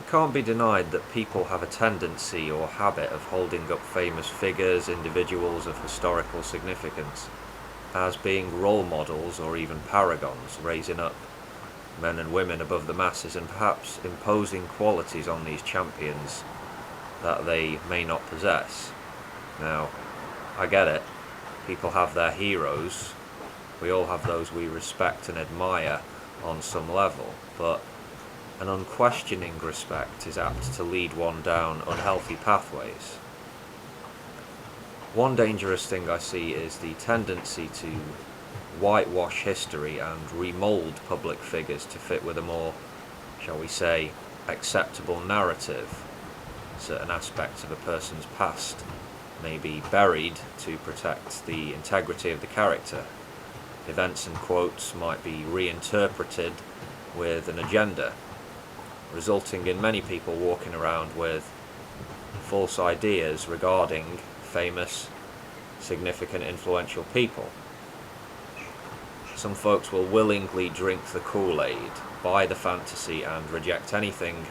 It can't be denied that people have a tendency or habit of holding up famous figures, individuals of historical significance, as being role models or even paragons, raising up men and women above the masses and perhaps imposing qualities on these champions that they may not possess. Now, I get it. People have their heroes. We all have those we respect and admire on some level, but an unquestioning respect is apt to lead one down unhealthy pathways. One dangerous thing I see is the tendency to whitewash history and remold public figures to fit with a more, shall we say, acceptable narrative. Certain aspects of a person's past may be buried to protect the integrity of the character. Events and quotes might be reinterpreted with an agenda, resulting in many people walking around with false ideas regarding famous, significant, influential people. Some folks will willingly drink the Kool-Aid, buy the fantasy, and reject anything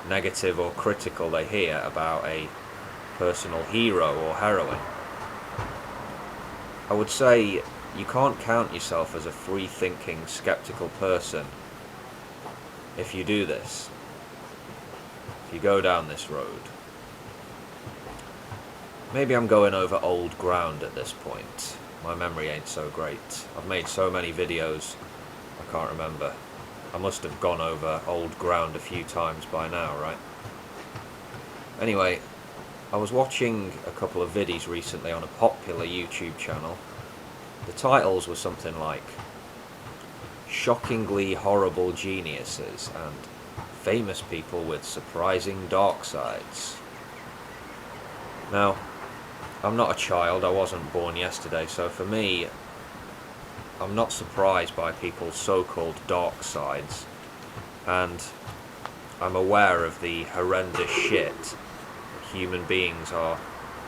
negative or critical they hear about a personal hero or heroine. I would say you can't count yourself as a free-thinking, skeptical person if you do this, if you go down this road. Maybe I'm going over old ground at this point. My memory ain't so great. I've made so many videos, I can't remember. I must have gone over old ground a few times by now, right? Anyway, I was watching a couple of videos recently on a popular YouTube channel. The titles were something like "Shockingly Horrible Geniuses" and "Famous People with Surprising Dark Sides." Now, I'm not a child, I wasn't born yesterday, so for me, I'm not surprised by people's so-called dark sides, and I'm aware of the horrendous shit that human beings are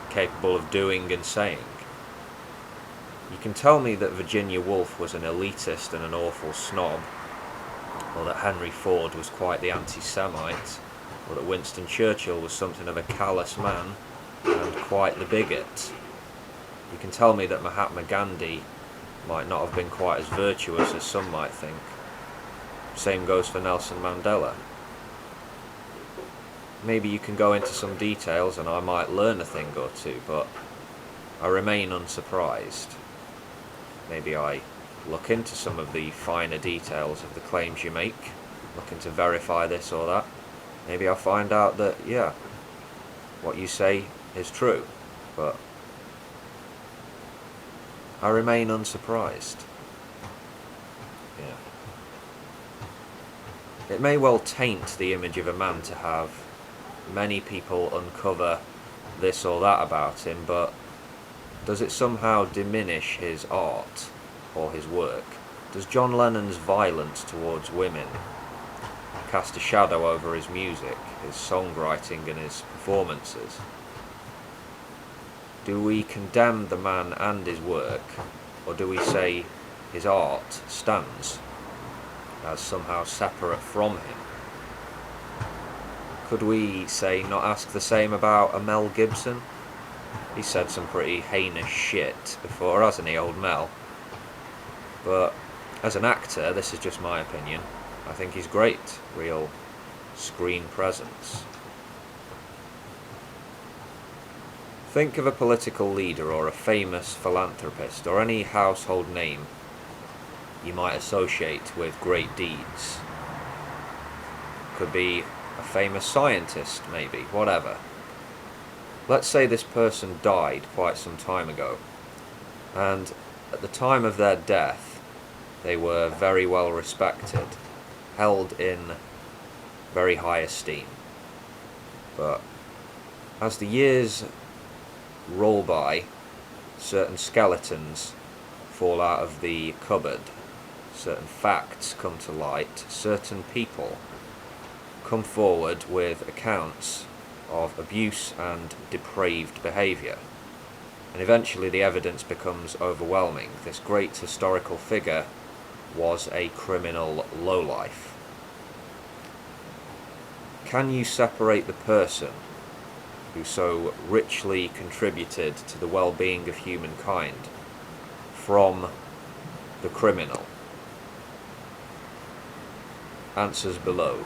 capable of doing and saying. You can tell me that Virginia Woolf was an elitist and an awful snob, or that Henry Ford was quite the anti-Semite, or that Winston Churchill was something of a callous man and quite the bigot. You can tell me that Mahatma Gandhi might not have been quite as virtuous as some might think. Same goes for Nelson Mandela. Maybe you can go into some details and I might learn a thing or two, but I remain unsurprised. Maybe I look into some of the finer details of the claims you make, looking to verify this or that. Maybe I'll find out that, yeah, what you say is true, but I remain unsurprised. Yeah. It may well taint the image of a man to have many people uncover this or that about him, but does it somehow diminish his art or his work? Does John Lennon's violence towards women cast a shadow over his music, his songwriting and his performances? Do we condemn the man and his work, or do we say his art stands as somehow separate from him? Could we, say, not ask the same about a Mel Gibson? He's said some pretty heinous shit before, hasn't he, old Mel? But as an actor, this is just my opinion, I think he's great, real screen presence. Think of a political leader or a famous philanthropist or any household name you might associate with great deeds. Could be a famous scientist, maybe, whatever. Let's say this person died quite some time ago, and at the time of their death they were very well respected, held in very high esteem. But as the years roll by, certain skeletons fall out of the cupboard, certain facts come to light, certain people come forward with accounts of abuse and depraved behaviour, and eventually the evidence becomes overwhelming. This great historical figure was a criminal lowlife. Can you separate the person who so richly contributed to the well-being of humankind from the criminal? Answers below.